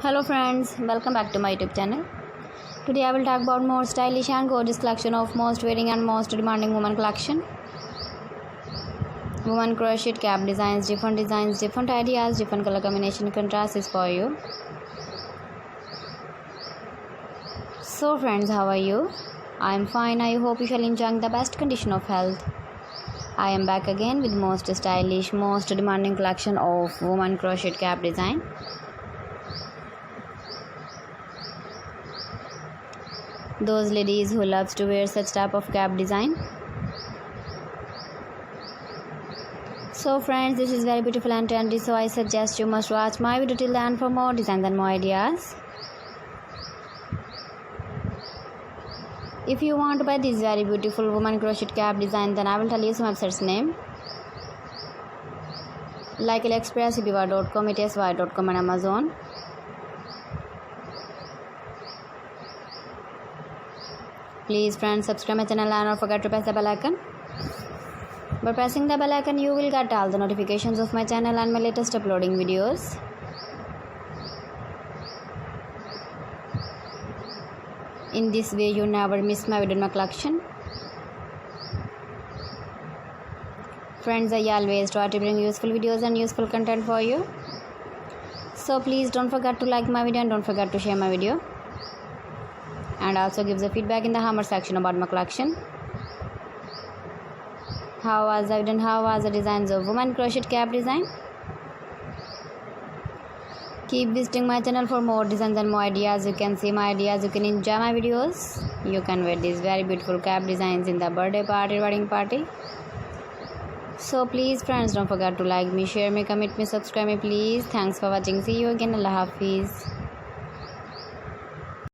Hello friends, welcome back to my YouTube channel. Today I will talk about more stylish and gorgeous collection of most wearing and most demanding women collection. Women crochet cap designs, different ideas, different color combination contrast is for you. So friends, how are you? I am fine. I hope you shall enjoy the best condition of health. I am back again with most stylish, most demanding collection of women crochet cap design. Those ladies who loves to wear such type of cap design. So friends, this is very beautiful and trendy, so I suggest you must watch my video till the end for more designs and more ideas. If you want to buy this very beautiful woman crochet cap design, then I will tell you some websites name like AliExpress, eBay.com, etsy.com and Amazon. Please friends, subscribe my channel and don't forget to press the bell icon. By pressing the bell icon, you will get all the notifications of my channel and my latest uploading videos. In this way, you never miss my video in my collection. Friends, I always try to bring useful videos and useful content for you. So please don't forget to like my video and don't forget to share my video. And also give the feedback in the comment section about my collection. How was the video and how was the designs of woman crochet cap design? Keep visiting my channel for more designs and more ideas. You can see my ideas, you can enjoy my videos. You can wear these very beautiful cap designs in the birthday party, wedding party. So please friends, don't forget to like me, share me, comment me, subscribe me please. Thanks for watching. See you again. Allah Hafiz.